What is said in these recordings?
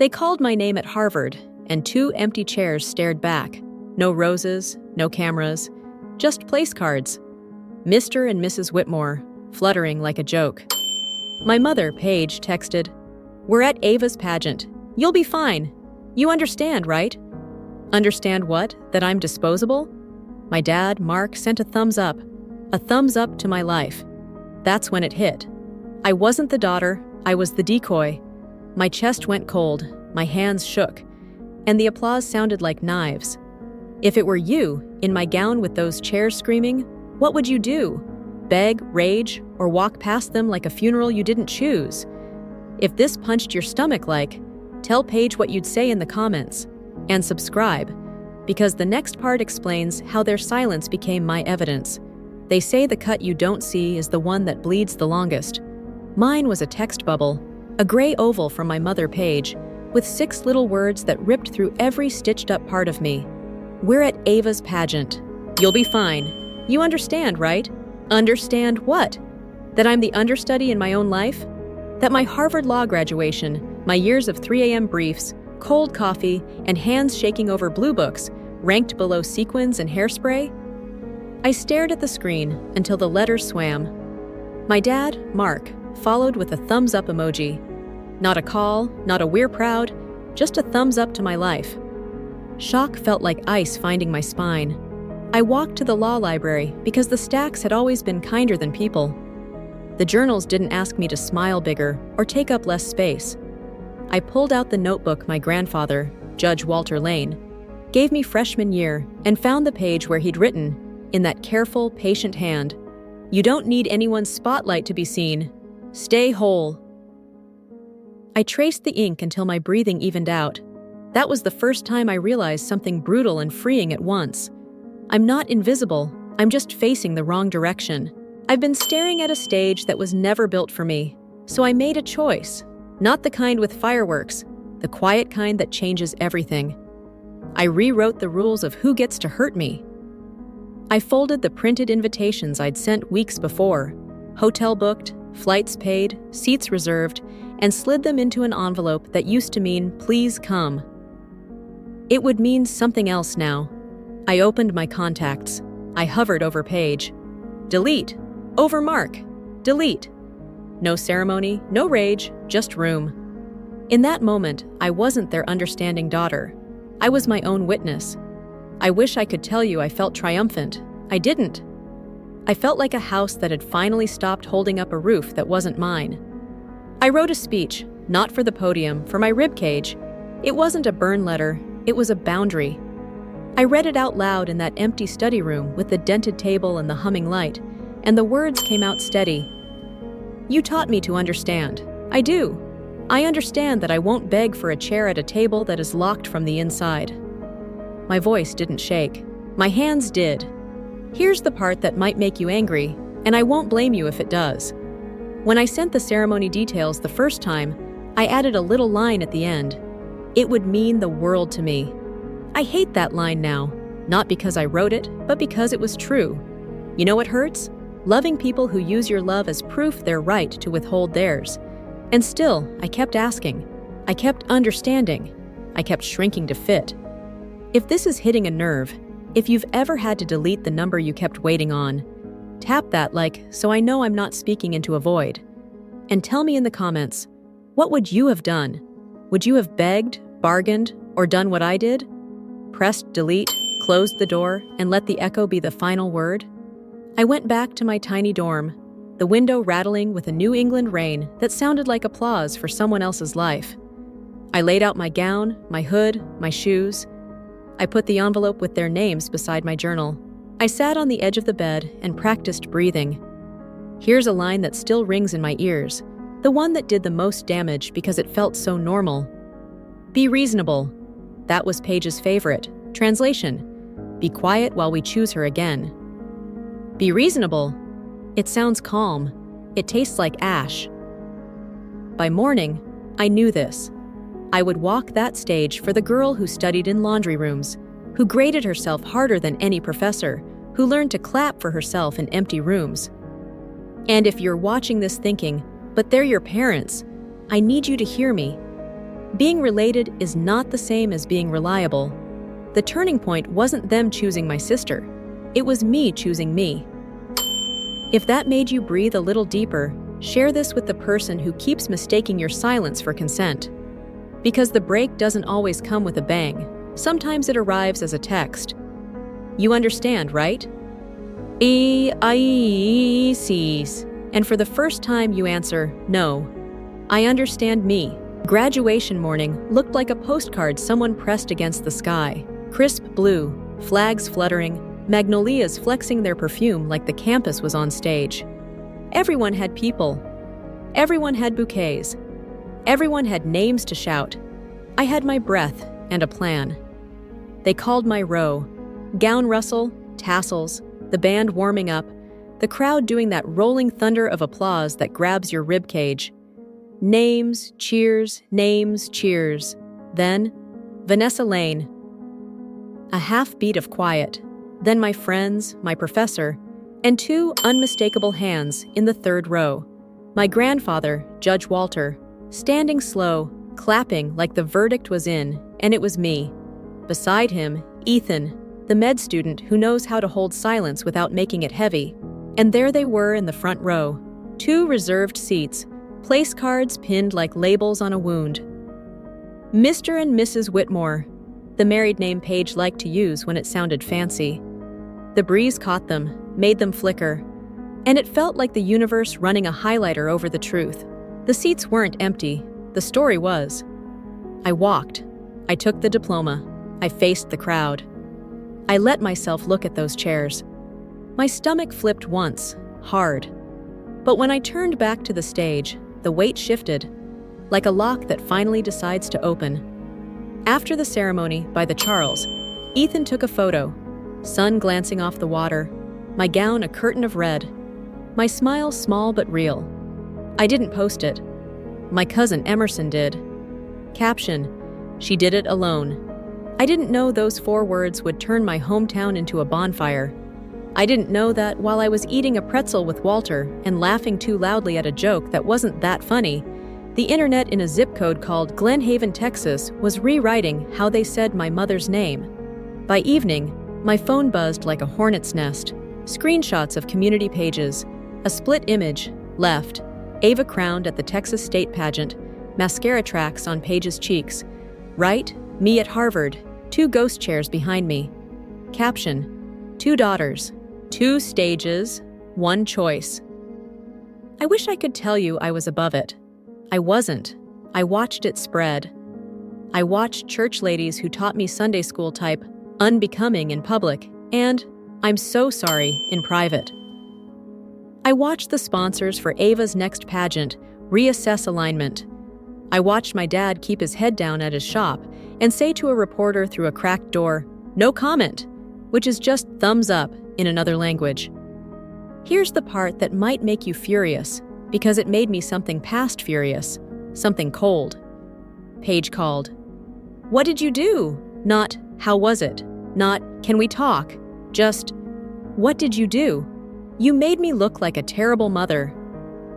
They called my name at Harvard, and 2 empty chairs stared back. No roses, no cameras, just place cards. Mr. and Mrs. Whitmore, fluttering like a joke. My mother, Paige, texted, "We're at Ava's pageant. You'll be fine. You understand, right?" Understand what? That I'm disposable? My dad, Mark, sent a thumbs up to my life. That's when it hit. I wasn't the daughter, I was the decoy. My chest went cold, my hands shook, and the applause sounded like knives. If it were you, in my gown with those chairs screaming, what would you do? Beg, rage, or walk past them like a funeral you didn't choose? If this punched your stomach tell Paige what you'd say in the comments. And subscribe, because the next part explains how their silence became my evidence. They say the cut you don't see is the one that bleeds the longest. Mine was a text bubble, a gray oval from my mother, Paige, with 6 little words that ripped through every stitched-up part of me. We're at Ava's pageant. You'll be fine. You understand, right? Understand what? That I'm the understudy in my own life? That my Harvard Law graduation, my years of 3 a.m. briefs, cold coffee, and hands shaking over blue books ranked below sequins and hairspray? I stared at the screen until the letters swam. My dad, Mark, followed with a thumbs up emoji. Not a call, not a "we're proud," just a thumbs up to my life. Shock felt like ice finding my spine. I walked to the law library because the stacks had always been kinder than people. The journals didn't ask me to smile bigger or take up less space. I pulled out the notebook my grandfather, Judge Walter Lane, gave me freshman year and found the page where he'd written, in that careful, patient hand, "You don't need anyone's spotlight to be seen. Stay whole." I traced the ink until my breathing evened out. That was the first time I realized something brutal and freeing at once. I'm not invisible, I'm just facing the wrong direction. I've been staring at a stage that was never built for me, so I made a choice. Not the kind with fireworks, the quiet kind that changes everything. I rewrote the rules of who gets to hurt me. I folded the printed invitations I'd sent weeks before, hotel booked, flights paid, seats reserved, and slid them into an envelope that used to mean "please come." It would mean something else now. I opened my contacts. I hovered over Paige. Delete. Over Mark. Delete. No ceremony, no rage, just room. In that moment, I wasn't their understanding daughter. I was my own witness. I wish I could tell you I felt triumphant. I didn't. I felt like a house that had finally stopped holding up a roof that wasn't mine. I wrote a speech, not for the podium, for my ribcage. It wasn't a burn letter, it was a boundary. I read it out loud in that empty study room with the dented table and the humming light, and the words came out steady. You taught me to understand. I do. I understand that I won't beg for a chair at a table that is locked from the inside. My voice didn't shake. My hands did. Here's the part that might make you angry, and I won't blame you if it does. When I sent the ceremony details the first time, I added a little line at the end. It would mean the world to me. I hate that line now, not because I wrote it, but because it was true. You know what hurts? Loving people who use your love as proof they're right to withhold theirs. And still, I kept asking. I kept understanding. I kept shrinking to fit. If this is hitting a nerve, if you've ever had to delete the number you kept waiting on, tap that so I know I'm not speaking into a void. And tell me in the comments, what would you have done? Would you have begged, bargained, or done what I did? Pressed delete, closed the door, and let the echo be the final word? I went back to my tiny dorm, the window rattling with a New England rain that sounded like applause for someone else's life. I laid out my gown, my hood, my shoes. I put the envelope with their names beside my journal. I sat on the edge of the bed and practiced breathing. Here's a line that still rings in my ears, the one that did the most damage because it felt so normal. Be reasonable. That was Paige's favorite. Translation: be quiet while we choose her again. Be reasonable. It sounds calm. It tastes like ash. By morning, I knew this. I would walk that stage for the girl who studied in laundry rooms, who graded herself harder than any professor, who learned to clap for herself in empty rooms. And if you're watching this thinking, but they're your parents, I need you to hear me. Being related is not the same as being reliable. The turning point wasn't them choosing my sister. It was me choosing me. If that made you breathe a little deeper, share this with the person who keeps mistaking your silence for consent. Because the break doesn't always come with a bang. Sometimes it arrives as a text. You understand, right? Sees. And for the first time you answer, no. I understand me. Graduation morning looked like a postcard someone pressed against the sky. Crisp blue, flags fluttering, magnolias flexing their perfume like the campus was on stage. Everyone had people. Everyone had bouquets. Everyone had names to shout. I had my breath and a plan. They called my row. Gown rustle, tassels, the band warming up, the crowd doing that rolling thunder of applause that grabs your ribcage. Names, cheers, names, cheers. Then, Vanessa Lane. A half beat of quiet. Then my friends, my professor, and two unmistakable hands in the third row. My grandfather, Judge Walter, standing slow, clapping like the verdict was in, and it was me. Beside him, Ethan, the med student who knows how to hold silence without making it heavy. And there they were in the front row, two reserved seats, place cards pinned like labels on a wound. Mr. and Mrs. Whitmore, the married name Paige liked to use when it sounded fancy. The breeze caught them, made them flicker, and it felt like the universe running a highlighter over the truth. The seats weren't empty, the story was. I walked. I took the diploma. I faced the crowd. I let myself look at those chairs. My stomach flipped once, hard. But when I turned back to the stage, the weight shifted, like a lock that finally decides to open. After the ceremony, by the Charles, Ethan took a photo, sun glancing off the water, my gown a curtain of red, my smile small but real. I didn't post it. My cousin Emerson did. Caption, she did it alone. I didn't know those 4 words would turn my hometown into a bonfire. I didn't know that while I was eating a pretzel with Walter and laughing too loudly at a joke that wasn't that funny, the internet in a zip code called Glen Haven, Texas was rewriting how they said my mother's name. By evening, my phone buzzed like a hornet's nest. Screenshots of community pages, a split image, left, Ava crowned at the Texas State Pageant, mascara tracks on Paige's cheeks. Right, me at Harvard, 2 ghost chairs behind me. Caption, 2 daughters, 2 stages, 1 choice. I wish I could tell you I was above it. I wasn't. I watched it spread. I watched church ladies who taught me Sunday school type unbecoming in public and I'm so sorry in private. I watched the sponsors for Ava's next pageant reassess alignment. I watched my dad keep his head down at his shop and say to a reporter through a cracked door, "No comment," which is just thumbs up in another language. Here's the part that might make you furious, because it made me something past furious, something cold. Paige called. "What did you do?" Not, "How was it?" Not, "Can we talk?" Just, "What did you do?" "You made me look like a terrible mother."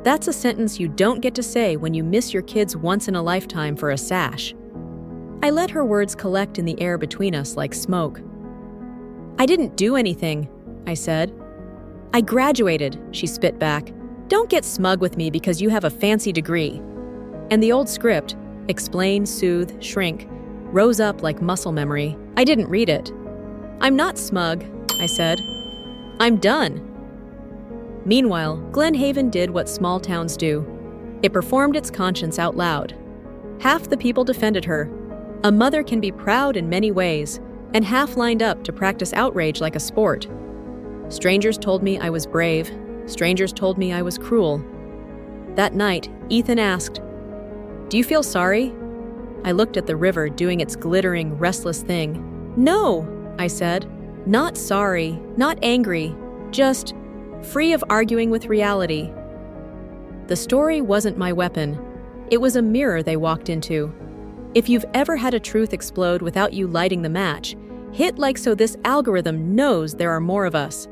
That's a sentence you don't get to say when you miss your kids once in a lifetime for a sash. I let her words collect in the air between us like smoke. "I didn't do anything," I said. "I graduated," she spit back. "Don't get smug with me because you have a fancy degree." And the old script, explain, soothe, shrink, rose up like muscle memory. I didn't read it. "I'm not smug," I said. "I'm done." Meanwhile, Glen Haven did what small towns do. It performed its conscience out loud. Half the people defended her. A mother can be proud in many ways, and half lined up to practice outrage like a sport. Strangers told me I was brave. Strangers told me I was cruel. That night, Ethan asked, "Do you feel sorry?" I looked at the river doing its glittering, restless thing. "No," I said. "Not sorry, not angry, just free of arguing with reality." The story wasn't my weapon. It was a mirror they walked into. If you've ever had a truth explode without you lighting the match, hit like so this algorithm knows there are more of us.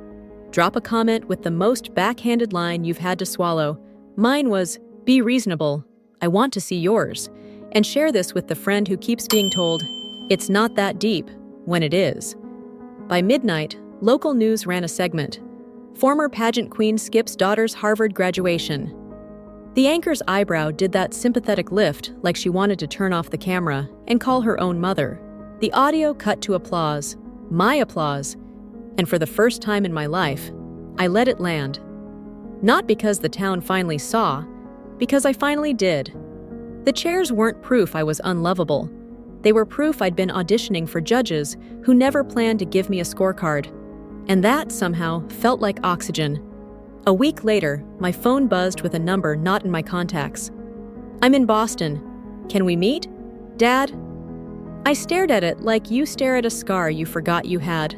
Drop a comment with the most backhanded line you've had to swallow. Mine was, "Be reasonable. I want to see yours." and share this with the friend who keeps being told, "It's not that deep," when it is. By midnight, local news ran a segment. Former pageant queen skips daughter's Harvard graduation. The anchor's eyebrow did that sympathetic lift like she wanted to turn off the camera and call her own mother. The audio cut to applause, my applause, and for the first time in my life, I let it land. Not because the town finally saw, because I finally did. The chairs weren't proof I was unlovable. They were proof I'd been auditioning for judges who never planned to give me a scorecard. And that, somehow, felt like oxygen. A week later, my phone buzzed with a number not in my contacts. "I'm in Boston. Can we meet? Dad?" I stared at it like you stare at a scar you forgot you had.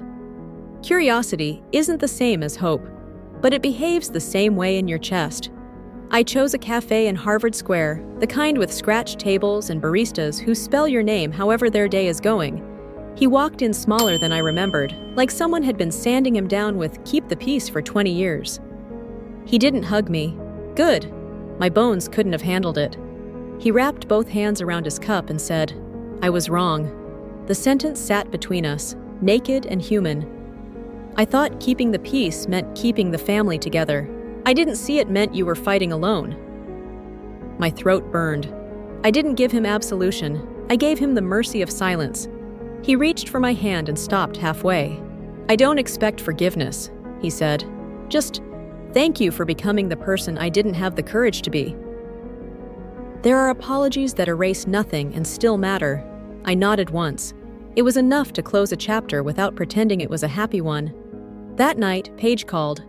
Curiosity isn't the same as hope, but it behaves the same way in your chest. I chose a cafe in Harvard Square, the kind with scratched tables and baristas who spell your name however their day is going. He walked in smaller than I remembered, like someone had been sanding him down with "keep the peace" for 20 years. He didn't hug me. Good. My bones couldn't have handled it. He wrapped both hands around his cup and said, "I was wrong." The sentence sat between us, naked and human. I thought keeping the peace meant keeping the family together. I didn't see it meant you were fighting alone. My throat burned. I didn't give him absolution. I gave him the mercy of silence. He reached for my hand and stopped halfway. "I don't expect forgiveness," he said. "Just thank you for becoming the person I didn't have the courage to be." There are apologies that erase nothing and still matter. I nodded once. It was enough to close a chapter without pretending it was a happy one. That night, Paige called.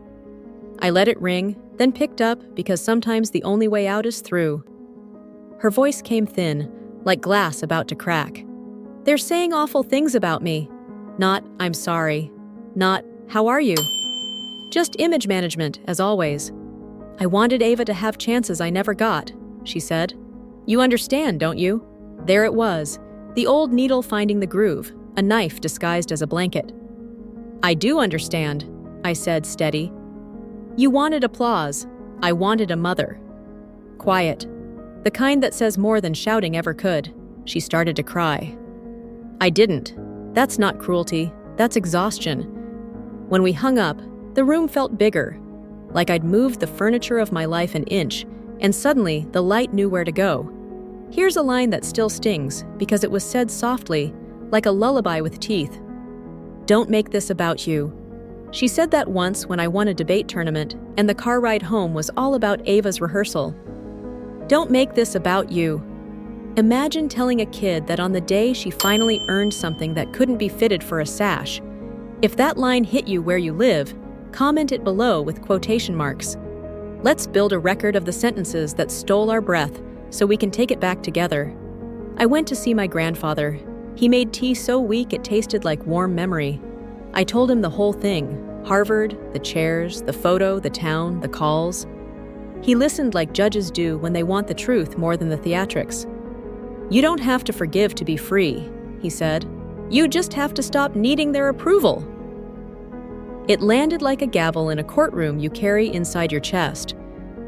I let it ring, then picked up because sometimes the only way out is through. Her voice came thin, like glass about to crack. "They're saying awful things about me. Not, 'I'm sorry.' Not, 'How are you?' Just image management, as always." "I wanted Ava to have chances I never got," she said. "You understand, don't you?" There it was, the old needle finding the groove, a knife disguised as a blanket. "I do understand," I said, steady. "You wanted applause. I wanted a mother." Quiet. The kind that says more than shouting ever could. She started to cry. I didn't. That's not cruelty. That's exhaustion. When we hung up, the room felt bigger, like I'd moved the furniture of my life an inch, and suddenly the light knew where to go. Here's a line that still stings, because it was said softly, like a lullaby with teeth. "Don't make this about you." She said that once when I won a debate tournament, and the car ride home was all about Ava's rehearsal. Don't make this about you. Imagine telling a kid that on the day she finally earned something that couldn't be fitted for a sash. If that line hit you where you live, comment it below with quotation marks. Let's build a record of the sentences that stole our breath so we can take it back together. I went to see my grandfather. He made tea so weak it tasted like warm memory. I told him the whole thing, Harvard, the chairs, the photo, the town, the calls. He listened like judges do when they want the truth more than the theatrics. "You don't have to forgive to be free," he said. "You just have to stop needing their approval." It landed like a gavel in a courtroom you carry inside your chest.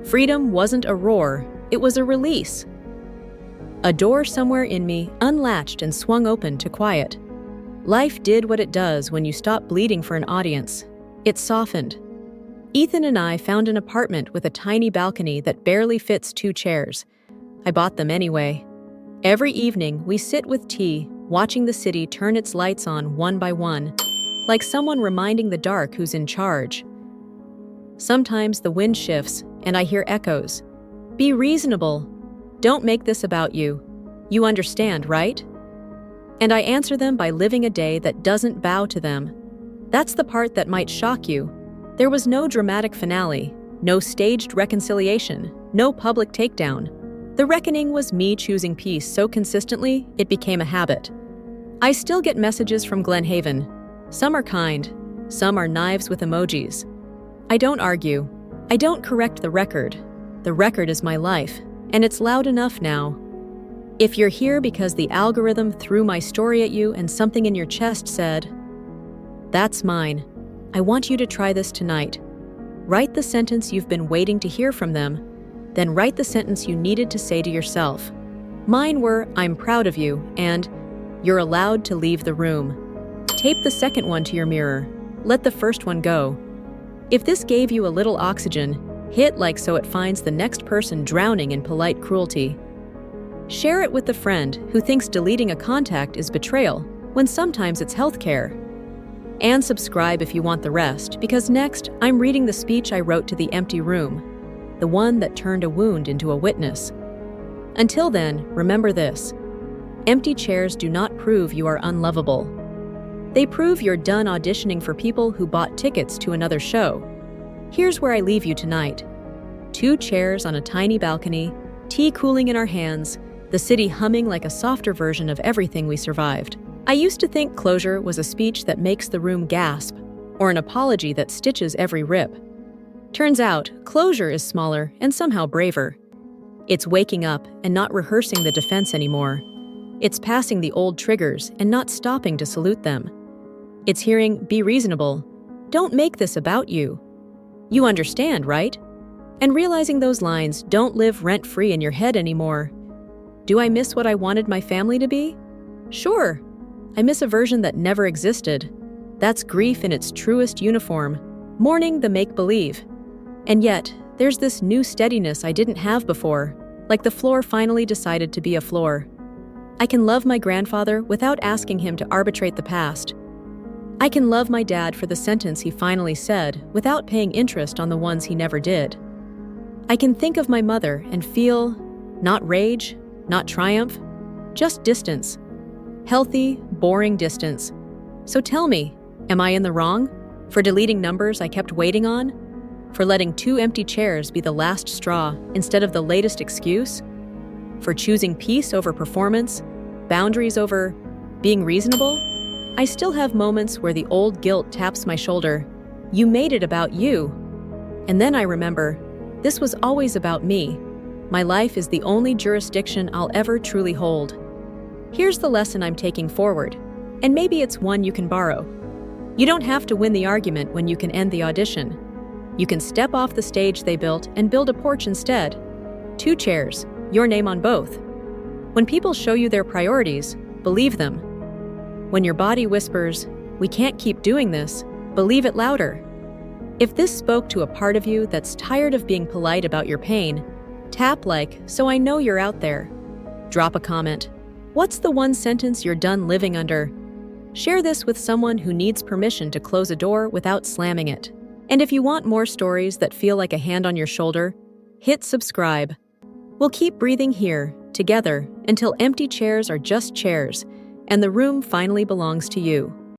Freedom wasn't a roar, it was a release. A door somewhere in me unlatched and swung open to quiet. Life did what it does when you stop bleeding for an audience. It softened. Ethan and I found an apartment with a tiny balcony that barely fits 2 chairs. I bought them anyway. Every evening, we sit with tea, watching the city turn its lights on one by one, like someone reminding the dark who's in charge. Sometimes the wind shifts, and I hear echoes. Be reasonable. Don't make this about you. You understand, right? And I answer them by living a day that doesn't bow to them. That's the part that might shock you. There was no dramatic finale, no staged reconciliation, no public takedown. The reckoning was me choosing peace so consistently, it became a habit. I still get messages from Glenhaven. Some are kind, some are knives with emojis. I don't argue. I don't correct the record. The record is my life, and it's loud enough now. If you're here because the algorithm threw my story at you and something in your chest said, "That's mine," I want you to try this tonight. Write the sentence you've been waiting to hear from them, then write the sentence you needed to say to yourself. Mine were, "I'm proud of you," and "You're allowed to leave the room." Tape the second one to your mirror. Let the first one go. If this gave you a little oxygen, hit like so it finds the next person drowning in polite cruelty. Share it with the friend who thinks deleting a contact is betrayal, when sometimes it's healthcare. And subscribe if you want the rest, because next, I'm reading the speech I wrote to the empty room, the one that turned a wound into a witness. Until then, remember this: empty chairs do not prove you are unlovable. They prove you're done auditioning for people who bought tickets to another show. Here's where I leave you tonight. 2 chairs on a tiny balcony, tea cooling in our hands, the city humming like a softer version of everything we survived. I used to think closure was a speech that makes the room gasp, or an apology that stitches every rip. Turns out, closure is smaller and somehow braver. It's waking up and not rehearsing the defense anymore. It's passing the old triggers and not stopping to salute them. It's hearing, "Be reasonable. Don't make this about you. You understand, right?" And realizing those lines don't live rent-free in your head anymore. Do I miss what I wanted my family to be? Sure. I miss a version that never existed. That's grief in its truest uniform, mourning the make-believe. And yet, there's this new steadiness I didn't have before, like the floor finally decided to be a floor. I can love my grandfather without asking him to arbitrate the past. I can love my dad for the sentence he finally said without paying interest on the ones he never did. I can think of my mother and feel, not rage, not triumph, just distance. Healthy, boring distance. So tell me, am I in the wrong? For deleting numbers I kept waiting on? For letting 2 empty chairs be the last straw instead of the latest excuse? For choosing peace over performance, boundaries over being reasonable? I still have moments where the old guilt taps my shoulder. You made it about you. And then I remember, this was always about me. My life is the only jurisdiction I'll ever truly hold. Here's the lesson I'm taking forward, and maybe it's one you can borrow. You don't have to win the argument when you can end the audition. You can step off the stage they built and build a porch instead. 2 chairs, your name on both. When people show you their priorities, believe them. When your body whispers, "We can't keep doing this," believe it louder. If this spoke to a part of you that's tired of being polite about your pain, tap like, so I know you're out there. Drop a comment. What's the one sentence you're done living under? Share this with someone who needs permission to close a door without slamming it. And if you want more stories that feel like a hand on your shoulder, hit subscribe. We'll keep breathing here, together, until empty chairs are just chairs, and the room finally belongs to you.